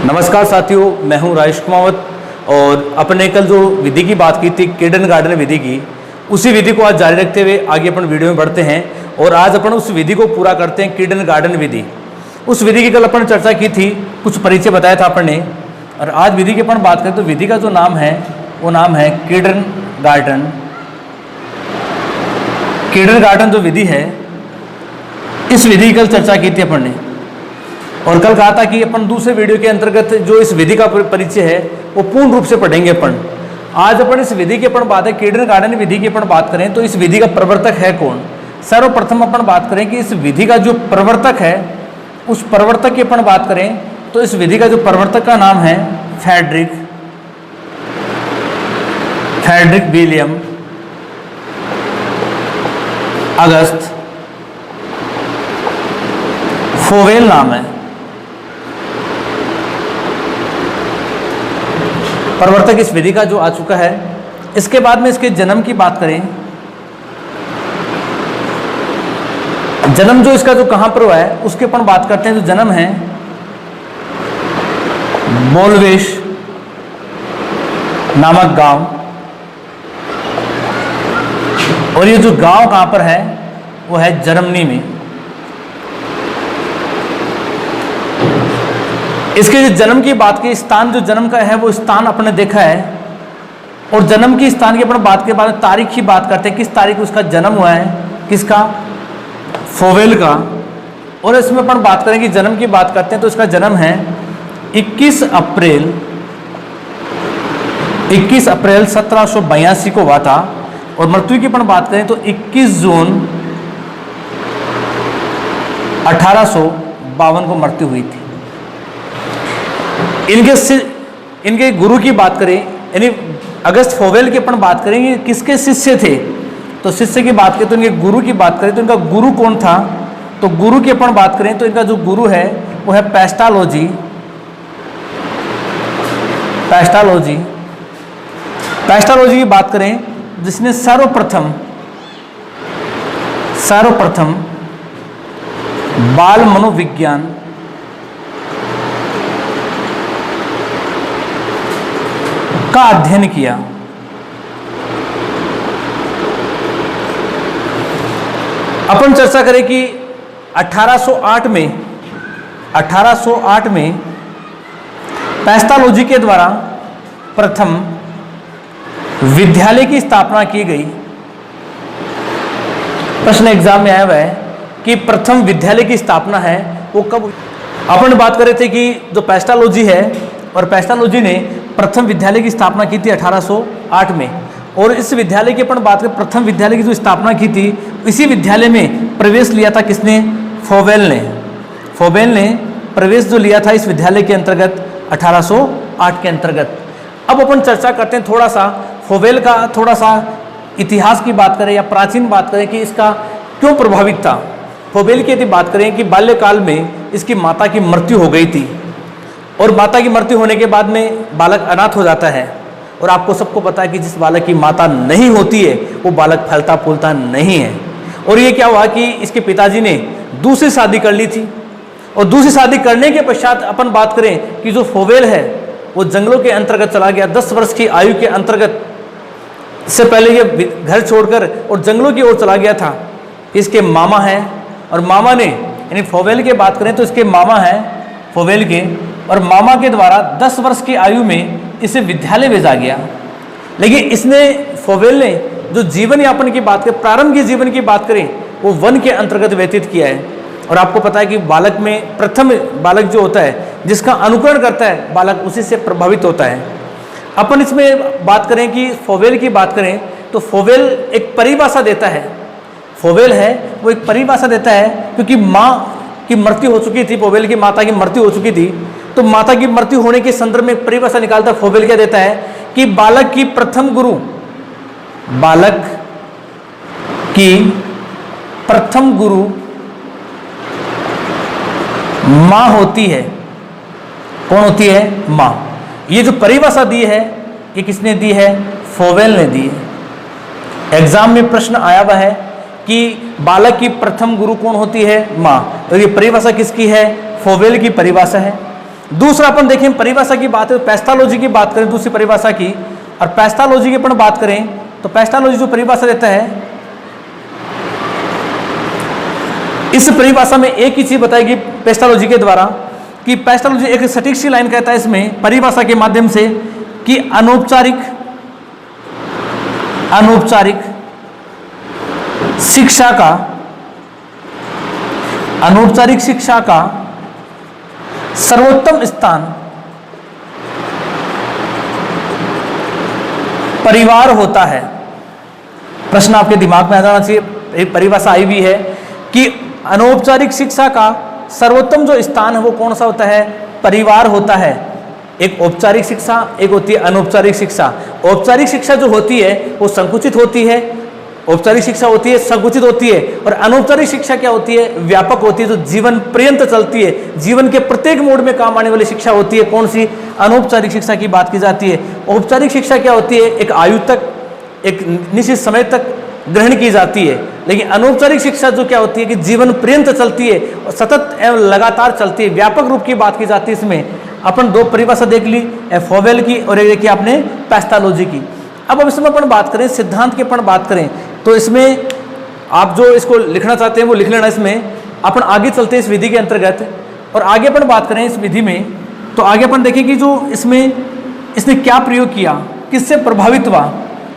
नमस्कार साथियों, मैं हूं राजेश कुमावत और अपने कल जो विधि की बात की थी किंडरगार्टन विधि की, उसी विधि को आज जारी रखते हुए आगे अपन वीडियो में बढ़ते हैं और आज अपन उस विधि को पूरा करते हैं, किंडरगार्टन विधि। उस विधि की कल अपन चर्चा की थी, कुछ परिचय बताया था अपन ने, और आज विधि की अपन बात करें तो विधि का जो नाम है वो नाम है किंडरगार्टन। किंडरगार्टन जो विधि है, इस विधि की कल चर्चा की थी अपन ने और कल कहा था कि अपन दूसरे वीडियो के अंतर्गत जो इस विधि का परिचय है वो पूर्ण रूप से पढ़ेंगे अपन। आज अपन इस विधि की अपन बात है, किंडरगार्टन विधि की अपन बात करें तो इस विधि का प्रवर्तक है कौन। सर्वप्रथम अपन बात करें कि इस विधि का जो प्रवर्तक है, उस प्रवर्तक की अपन बात करें तो इस विधि का जो प्रवर्तक का नाम है फ्रेडरिक विलियम अगस्त फोवेल नाम है। प्रवर्तक इस विधि का जो आ चुका है। इसके बाद में इसके जन्म की बात करें, जन्म जो इसका जो कहां पर हुआ है उसके अपन बात करते हैं। जो जन्म है बोलवेश नामक गांव, और ये जो गांव कहां पर है वो है जर्मनी में। इसके जो जन्म की बात की, स्थान जो जन्म का है वो स्थान अपने देखा है, और जन्म की स्थान की अपन बात के बाद तारीख की बात करते हैं, किस तारीख को उसका जन्म हुआ है, किसका, फोवेल का। और इसमें अपन बात करें कि जन्म की बात करते हैं तो इसका जन्म है 21 अप्रैल 1782 को हुआ था, और मृत्यु की अपन बात करें तो 21 जून 1852 को मृत्यु हुई थी। इनके गुरु की बात करें, यानी अगस्त फोवेल की अपन बात करेंगे किसके शिष्य थे, तो शिष्य की बात करें तो इनके गुरु की बात करें तो इनका गुरु कौन था, तो गुरु की अपन बात करें तो इनका जो गुरु है वो है पेस्टालोजी की बात करें, जिसने सर्वप्रथम बाल मनोविज्ञान का अध्ययन किया। अपन चर्चा करें कि 1808 में पेस्टालोजी के द्वारा प्रथम विद्यालय की स्थापना की गई। प्रश्न एग्जाम में आया हुआ है कि प्रथम विद्यालय की स्थापना है वो कब। अपन बात कर रहे थे कि जो पेस्टालोजी है, और पेस्टालोजी ने प्रथम विद्यालय की स्थापना की थी 1808 में, और इस विद्यालय की अपन बात करें, प्रथम विद्यालय की जो स्थापना की थी, इसी विद्यालय में प्रवेश लिया था किसने, फोवेल ने प्रवेश जो लिया था इस विद्यालय के अंतर्गत 1808 के अंतर्गत। अब अपन चर्चा करते हैं थोड़ा सा फोवेल का, थोड़ा सा इतिहास की बात करें या प्राचीन बात करें कि इसका क्यों प्रभावित था। फोवेल की यदि बात करें कि बाल्यकाल में इसकी माता की मृत्यु हो गई थी, और माता की मृत्यु होने के बाद में बालक अनाथ हो जाता है, और आपको सबको पता है कि जिस बालक की माता नहीं होती है वो बालक फलता फूलता नहीं है। और ये क्या हुआ कि इसके पिताजी ने दूसरी शादी कर ली थी, और दूसरी शादी करने के पश्चात अपन बात करें कि जो फोवेल है वो जंगलों के अंतर्गत चला गया। 10 वर्ष की आयु के अंतर्गत से पहले ये घर छोड़कर और जंगलों की ओर चला गया था। इसके मामा हैं, और मामा ने, यानी फोवेल की बात करें तो इसके मामा हैं फोवेल के, और मामा के द्वारा 10 वर्ष की आयु में इसे विद्यालय भेजा गया। लेकिन इसने, फोवेल ने जो जीवन यापन की बात करें, प्रारंभ के जीवन की बात करें, वो वन के अंतर्गत व्यतीत किया है। और आपको पता है कि बालक में प्रथम बालक जो होता है जिसका अनुकरण करता है बालक, उसी से प्रभावित होता है। अपन इसमें बात करें कि फोवेल की बात करें तो फोवेल एक परिभाषा देता है। फोवेल है वो एक परिभाषा देता है, क्योंकि माँ की मृत्यु हो चुकी थी, फोवेल की माता की मृत्यु हो चुकी थी, तो माता की मृत्यु होने के संदर्भ में परिभाषा निकालता फोवेल क्या देता है कि बालक की प्रथम गुरु मां होती है। कौन होती है? मां। ये जो परिभाषा दी है ये किसने दी है? फोवेल ने दी है। एग्जाम में प्रश्न आया हुआ है कि बालक की प्रथम गुरु कौन होती है? माँ। तो ये परिभाषा किसकी है? फोवेल की परिभाषा है। दूसरा अपन देखें परिभाषा की बात है, पैस्थोलॉजी की बात करें दूसरी परिभाषा की, और पैस्थोलॉजी की अपन बात करें तो पैस्थोलॉजी जो परिभाषा देता है, इस परिभाषा में एक ही चीज बताएगी पैस्थोलॉजी के द्वारा कि पैस्थोलॉजी एक सटीक सी लाइन कहता है इसमें परिभाषा के माध्यम से कि अनौपचारिक शिक्षा का सर्वोत्तम स्थान परिवार होता है। प्रश्न आपके दिमाग में आ जाना चाहिए, एक परिभाषा आई हुई है कि अनौपचारिक शिक्षा का सर्वोत्तम जो स्थान है वो कौन सा होता है? परिवार होता है। एक औपचारिक शिक्षा, एक होती है अनौपचारिक शिक्षा। औपचारिक शिक्षा जो होती है वो संकुचित होती है, औपचारिक शिक्षा होती है संकुचित होती है, और अनौपचारिक शिक्षा क्या होती है? व्यापक होती है, जो जीवन पर्यंत चलती है, जीवन के प्रत्येक मोड में काम आने वाली शिक्षा होती है। कौन सी? अनौपचारिक शिक्षा की बात की जाती है। औपचारिक शिक्षा क्या होती है? एक आयु तक, एक निश्चित समय तक ग्रहण की जाती है। लेकिन अनौपचारिक शिक्षा जो क्या होती है कि जीवन पर्यंत चलती है और सतत एवं लगातार चलती है, व्यापक रूप की बात की जाती है। इसमें अपन दो परिभाषा देख ली, फोवेल की और एक देखिए आपने पैस्थोलॉजी की। अब इसमें अपन बात करें सिद्धांत की, अपन बात करें तो इसमें आप जो इसको लिखना चाहते हैं वो लिख लेना। इसमें अपन आगे चलते हैं इस विधि के अंतर्गत, और आगे अपन बात करें इस विधि में तो आगे अपन देखें कि जो इसमें इसने क्या प्रयोग किया, किससे प्रभावित हुआ।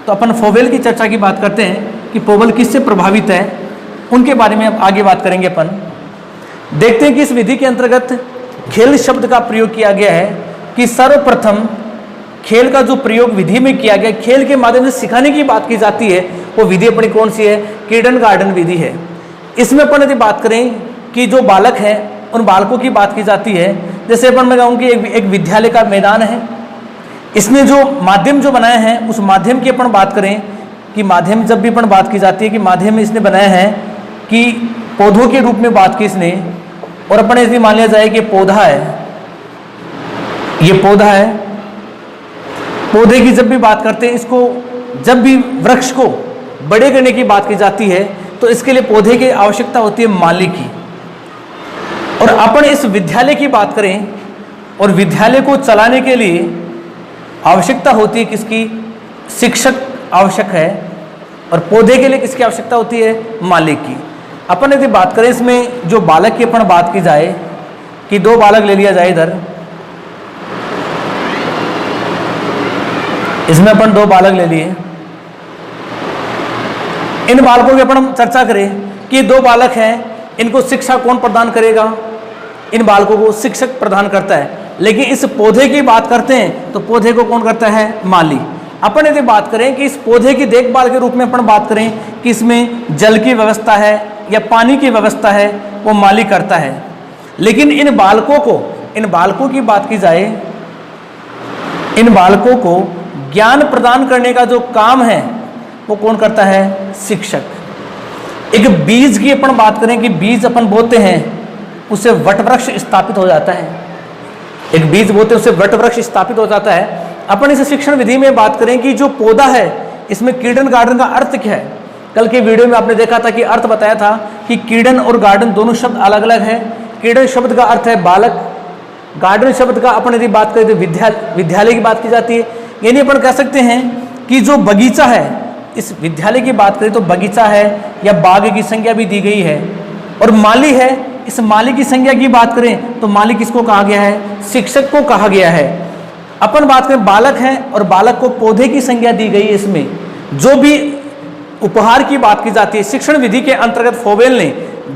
तो अपन फोवेल की चर्चा की बात करते हैं कि फोवेल किससे प्रभावित है, उनके बारे में अब आगे बात करेंगे। अपन देखते हैं कि इस विधि के अंतर्गत खेल शब्द का प्रयोग किया गया है कि सर्वप्रथम खेल का जो प्रयोग विधि में किया गया, खेल के माध्यम से सिखाने की बात की जाती है, वो विधि अपनी कौन सी है? किंडरगार्टन विधि है। इसमें अपन यदि बात करें कि जो बालक है उन बालकों की बात की जाती है। जैसे अपन मैं कहूँ कि एक विद्यालय का मैदान है, इसने जो माध्यम जो बनाए हैं उस माध्यम की अपन बात करें कि माध्यम जब भी अपन बात की जाती है कि माध्यम में इसने बनाया है कि पौधों के रूप में बात की इसने, और अपन यदि मान लिया जाए कि पौधा है, ये पौधा है, पौधे की जब भी बात करते हैं, इसको जब भी वृक्ष को बड़े करने की बात की जाती है तो इसके लिए पौधे की आवश्यकता होती है माली की। और अपन इस विद्यालय की बात करें और विद्यालय को चलाने के लिए आवश्यकता होती है किसकी? शिक्षक आवश्यक है, और पौधे के लिए किसकी आवश्यकता होती है? मालिक की। अपन यदि बात करें इसमें जो बालक की अपन बात की जाए कि दो बालक ले लिया जाए इधर, इसमें अपन दो बालक ले लिए, इन बालकों की अपन चर्चा करें कि दो बालक हैं, इनको शिक्षा कौन प्रदान करेगा? इन बालकों को शिक्षक प्रदान करता है। लेकिन इस पौधे की बात करते हैं तो पौधे को कौन करता है? माली। अपन यदि बात करें कि इस पौधे की देखभाल के रूप में अपन बात करें कि इसमें जल की व्यवस्था है या पानी की व्यवस्था है, वो माली करता है। लेकिन इन बालकों की बात की जाए, इन बालकों को ज्ञान प्रदान करने का जो काम है वो कौन करता है? शिक्षक। एक बीज की अपन बात करें कि बीज अपन बोते हैं उससे वटवृक्ष स्थापित हो जाता है, एक बीज बोते हैं उससे वटवृक्ष स्थापित हो जाता है। अपन इस शिक्षण विधि में बात करें कि जो पौधा है इसमें किंडरगार्टन का अर्थ क्या है? कल के वीडियो में आपने देखा था कि अर्थ बताया था कि किंडर और गार्डन दोनों शब्द अलग अलग है। किंडर शब्द का अर्थ है बालक, गार्डन शब्द का अपन यदि बात करें तो विद्यालय की बात की जाती है। यानी अपन कह सकते हैं कि जो बगीचा है, इस विद्यालय की बात करें तो बगीचा है या बाग की संज्ञा भी दी गई है। और माली है, इस माली की संज्ञा की बात करें तो माली किसको कहा गया है? शिक्षक को कहा गया है। अपन बात करें बालक है और बालक को पौधे की संज्ञा दी गई है। इसमें जो भी उपहार की बात की जाती है, शिक्षण विधि के अंतर्गत फोवेल ने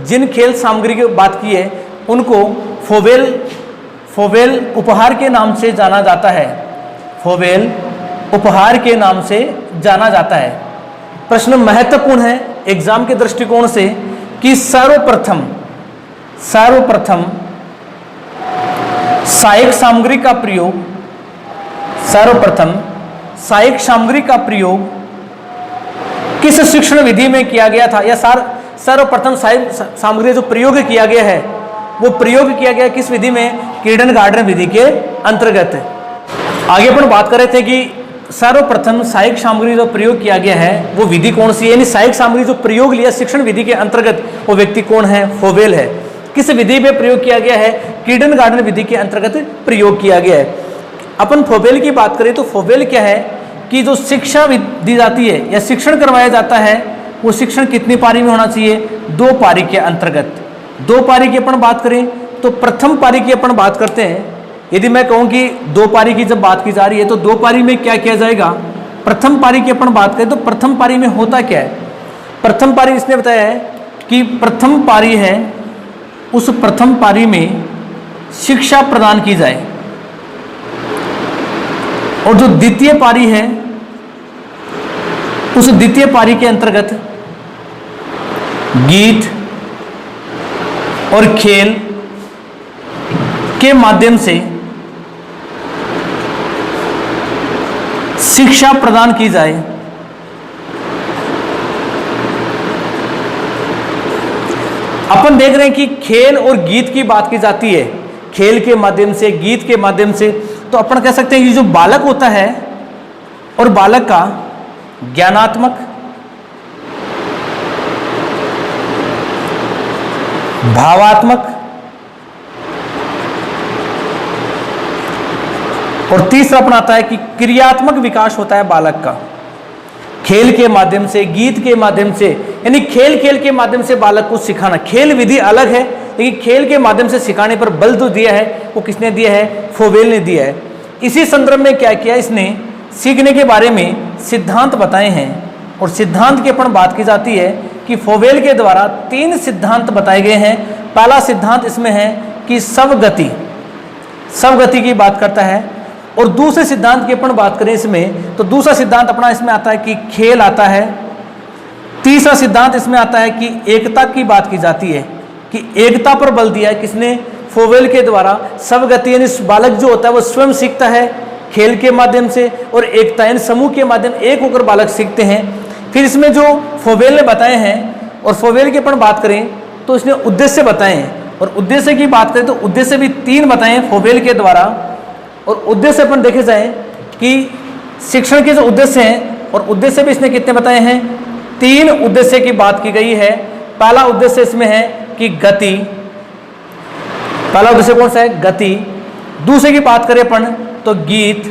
जिन खेल सामग्री की बात की है उनको फोवेल उपहार के नाम से जाना जाता है। फोवेल उपहार के नाम से जाना जाता है। प्रश्न महत्वपूर्ण है एग्जाम के दृष्टिकोण से कि सर्वप्रथम सहायक सामग्री का प्रयोग, सर्वप्रथम सहायक सामग्री का प्रयोग किस शिक्षण विधि में किया गया था, या सर्वप्रथम सहायक सामग्री जो प्रयोग किया गया है वो प्रयोग किया गया किस विधि में? किंडरगार्टन विधि के अंतर्गत। आगे अपन बात कर रहे थे कि सर्वप्रथम सहायक सामग्री जो प्रयोग किया गया है वो विधि कौन सी है, यानी सहायक सामग्री जो प्रयोग लिया शिक्षण विधि के अंतर्गत वो व्यक्ति कौन है, फोवेल है। किस विधि पे प्रयोग किया गया है, किंडरगार्टन विधि के अंतर्गत प्रयोग किया गया है। अपन फोवेल की बात करें तो फोवेल क्या है कि जो शिक्षा दी जाती है या शिक्षण करवाया जाता है वो शिक्षण कितनी पारी में होना चाहिए, 2 पारी के अंतर्गत। 2 पारी की अपन बात करें तो प्रथम पारी की अपन बात करते हैं। यदि मैं कहूं कि 2 पारी की जब बात की जा रही है तो 2 पारी में क्या किया जाएगा, प्रथम पारी की अपन बात करें तो प्रथम पारी में होता क्या है। प्रथम पारी इसने बताया है कि प्रथम पारी है, उस प्रथम पारी में शिक्षा प्रदान की जाए, और जो द्वितीय पारी है उस द्वितीय पारी के अंतर्गत गीत और खेल के माध्यम से शिक्षा प्रदान की जाए। अपन देख रहे हैं कि खेल और गीत की बात की जाती है, खेल के माध्यम से, गीत के माध्यम से। तो अपन कह सकते हैं कि जो बालक होता है और बालक का ज्ञानात्मक, भावात्मक और तीसरा अपन आता है कि क्रियात्मक विकास होता है बालक का खेल के माध्यम से, गीत के माध्यम से। यानी खेल के माध्यम से बालक को सिखाना, खेल विधि अलग है लेकिन खेल के माध्यम से सिखाने पर बल जो दिया है वो किसने दिया है, फोवेल ने दिया है। इसी संदर्भ में क्या किया इसने, सीखने के बारे में सिद्धांत बताए हैं, और सिद्धांत की अपन बात की जाती है कि फोवेल के द्वारा 3 सिद्धांत बताए गए हैं। पहला सिद्धांत इसमें है कि स्वगति की बात करता है, और दूसरे सिद्धांत की अपन बात करें इसमें तो दूसरा सिद्धांत अपना इसमें आता है कि खेल आता है। तीसरा सिद्धांत इसमें आता है कि एकता की बात की जाती है, कि एकता पर बल दिया है किसने, फोवेल के द्वारा। स्वगति यानी बालक जो होता है वो स्वयं सीखता है खेल के माध्यम से, और एकता यानी समूह के माध्यम एक होकर बालक सीखते हैं। फिर इसमें जो फोवेल ने बताए हैं, और फोवेल की अपन बात करें तो इसने उद्देश्य बताए हैं, और उद्देश्य की बात करें तो उद्देश्य भी 3 बताए हैं फोवेल के द्वारा। और उद्देश्य अपन देखे जाए कि शिक्षण के जो उद्देश्य हैं, और उद्देश्य भी इसने कितने बताए हैं, 3 उद्देश्य की बात की गई है। पहला उद्देश्य इसमें है कि गति, पहला उद्देश्य कौन सा है, गति। दूसरे की बात करें अपन तो गीत,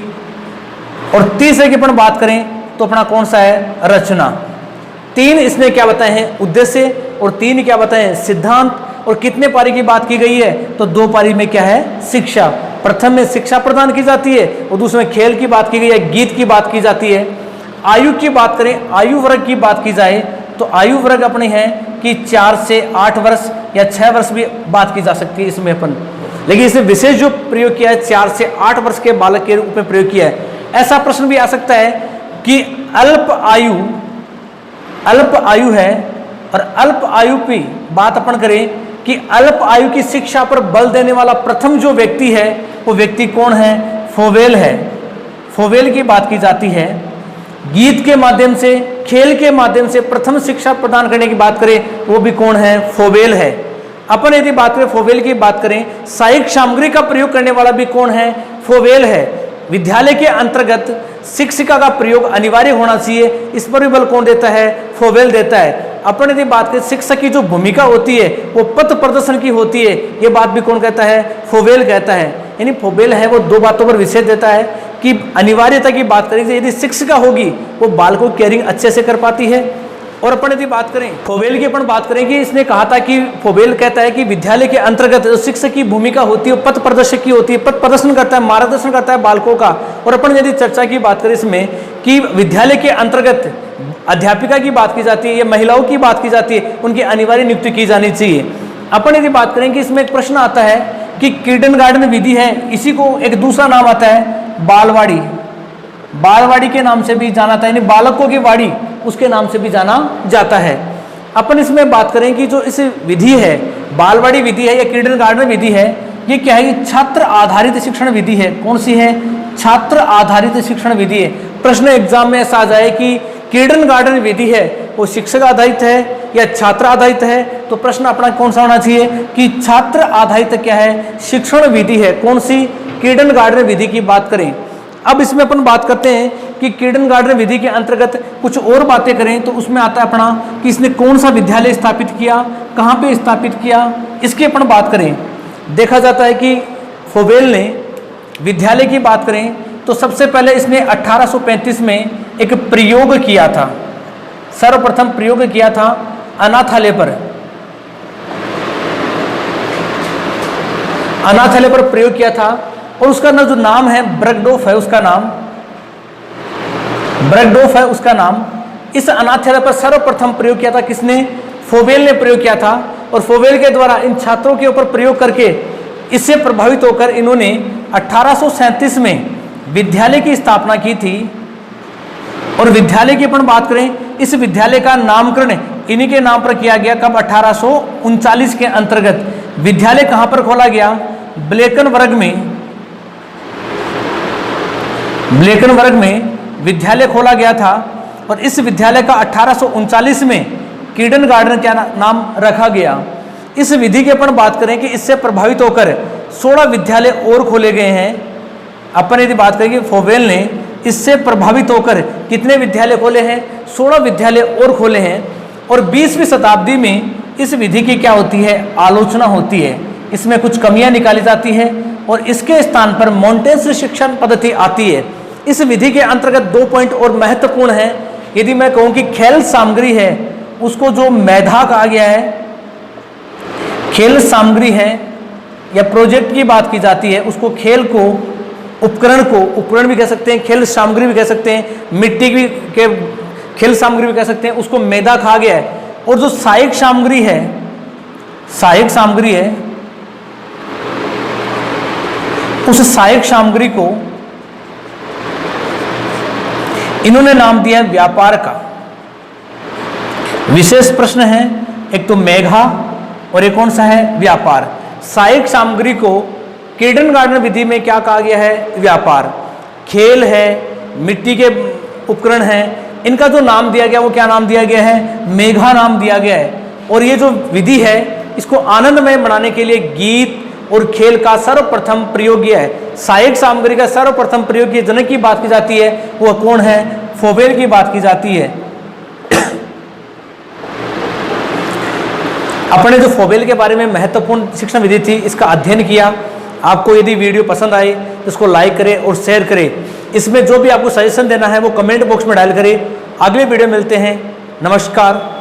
और तीसरे की अपन बात करें तो अपना कौन सा है, रचना। 3 इसने क्या बताए हैं, उद्देश्य, और 3 क्या बताए हैं, सिद्धांत। और कितने पारी की बात की गई है, तो 2 पारी में क्या है, शिक्षा। प्रथम में शिक्षा प्रदान की जाती है, और दूसरे में खेल की बात की गई है, गीत की बात की जाती है। आयु की बात करें, आयु वर्ग की बात की जाए तो आयु वर्ग अपने हैं कि 4 से 8 वर्ष या 6 वर्ष भी बात की जा सकती है इसमें अपन, लेकिन इसमें विशेष जो प्रयोग किया है 4 से 8 वर्ष के बालक के रूप में प्रयोग किया है। ऐसा प्रश्न भी आ सकता है कि अल्प आयु है, और अल्प आयु की बात अपन करें कि अल्प आयु की शिक्षा पर बल देने वाला प्रथम जो व्यक्ति है वो व्यक्ति कौन है, फोवेल है। फोवेल की बात की जाती है। गीत के माध्यम से, खेल के माध्यम से प्रथम शिक्षा प्रदान करने की बात करें वो भी कौन है, फोवेल है। अपन यदि बात करें फोवेल की बात करें, सहायक सामग्री का प्रयोग करने वाला भी कौन है, फोवेल है। विद्यालय के अंतर्गत शिक्षिका का प्रयोग अनिवार्य होना चाहिए, इस पर भी बल कौन देता है, फोवेल देता है। अपन यदि बात करें शिक्षक की जो भूमिका होती है वो पथ प्रदर्शन की होती है, ये बात भी कौन कहता है, फोवेल कहता है। यानी फोवेल है वो 2 बातों पर विशेष देता है कि अनिवार्यता की बात करें यदि शिक्षिका होगी वो बाल को केयरिंग अच्छे से कर पाती है। और अपन यदि बात करें फोवेल की, अपन बात करें कि इसने कहा था कि फोवेल कहता है कि विद्यालय के अंतर्गत जो शिक्षक की भूमिका होती है वो पथ प्रदर्शक की होती है, पथ प्रदर्शन करता है, मार्गदर्शन करता है बालकों का। और अपन यदि चर्चा की बात करें इसमें कि विद्यालय के अंतर्गत अध्यापिका की बात की जाती है या महिलाओं की बात की जाती है, उनकी अनिवार्य नियुक्ति की जानी चाहिए। अपन यदि बात करें कि इसमें एक प्रश्न आता है कि किंडरगार्टन विधि है, इसी को एक दूसरा नाम आता है बालवाड़ी, बालवाड़ी के नाम से भी जाना जाता है, यानी बालकों की वाड़ी उसके नाम से भी जाना जाता है। अपन इसमें बात करें कि जो इस विधि है, बालवाड़ी विधि है या किंडरगार्टन विधि है, ये क्या है, ये छात्र आधारित शिक्षण विधि है। कौन सी है, छात्र आधारित शिक्षण विधि है। प्रश्न एग्जाम में ऐसा आ जाए कि किंडरगार्टन विधि है वो शिक्षक आधारित है या छात्र आधारित है, तो प्रश्न अपना कौन सा होना चाहिए कि छात्र आधारित क्या है, शिक्षण विधि है। कौन सी, किंडरगार्टन विधि की बात करें। अब इसमें अपन बात करते हैं कि किंडरगार्टन विधि के अंतर्गत कुछ और बातें करें तो उसमें आता है अपना कि इसने कौन सा विद्यालय स्थापित किया, कहाँ पे स्थापित किया, इसकी अपन बात करें। देखा जाता है कि फोवेल ने विद्यालय की बात करें तो सबसे पहले इसने 1835 में एक प्रयोग किया था, सर्वप्रथम प्रयोग किया था अनाथालय पर। अनाथालय पर प्रयोग किया था और उसका जो नाम है ब्रगडोफ है, उसका नाम ब्रगडोफ है उसका नाम। इस अनाथालय पर सर्वप्रथम प्रयोग किया था किसने? फोवेल ने प्रयोग किया था। और फोवेल के द्वारा इन छात्रों के ऊपर प्रयोग करके इससे प्रभावित होकर इन्होंने 1837 में विद्यालय की स्थापना की थी। और विद्यालय की अपन बात करें, इस विद्यालय का नामकरण इन्हीं के नाम पर किया गया। कब? 1839 के अंतर्गत। विद्यालय कहां पर खोला गया? ब्लेकनबर्ग में। ब्लेकनबर्ग में विद्यालय खोला गया था और इस विद्यालय का 1839 में किंडरगार्टन क्या नाम रखा गया। इस विधि की अपन बात करें कि इससे प्रभावित होकर 16 विद्यालय और खोले गए हैं। अपन यदि बात करें कि फोवेल ने इससे प्रभावित होकर कितने विद्यालय खोले हैं? 16 विद्यालय और खोले हैं। और 20वीं शताब्दी में इस विधि की क्या होती है? आलोचना होती है, इसमें कुछ कमियां निकाली जाती है और इसके स्थान पर मॉन्टेसरी शिक्षण पद्धति आती है। इस विधि के अंतर्गत 2 पॉइंट और महत्वपूर्ण है। यदि मैं कहूं कि खेल सामग्री है उसको जो मेधा कहा गया है, खेल सामग्री है या प्रोजेक्ट की बात की जाती है, उसको खेल को उपकरण भी कह सकते हैं, खेल सामग्री भी कह सकते हैं, मिट्टी की के खेल सामग्री भी कह सकते हैं, उसको मेधा कहा गया है। और जो सहायक सामग्री है, सहायक सामग्री है, उस सहायक सामग्री को इन्होंने नाम दिया व्यापार का। विशेष प्रश्न है, एक तो मेघा और एक कौन सा है? व्यापार। सहायक सामग्री को किंडरगार्टन विधि में क्या कहा गया है? व्यापार। खेल है, मिट्टी के उपकरण हैं, इनका जो नाम दिया गया वो क्या नाम दिया गया है? मेघा नाम दिया गया है। और ये जो विधि है इसको आनंदमय बनाने के लिए गीत और खेल का सर्वप्रथम प्रयोग किया है। सहायक सामग्री का सर्वप्रथम प्रयोग किए जनक की बात की जाती है, वह कौन है? फोवेल की बात की जाती है। अपने जो फोवेल के बारे में महत्वपूर्ण शिक्षण विधि थी इसका अध्ययन किया। आपको यदि वीडियो पसंद आए तो इसको लाइक करें और शेयर करें। इसमें जो भी आपको सजेशन देना है वो कमेंट बॉक्स में डायल करें। अगले वीडियो मिलते हैं। नमस्कार।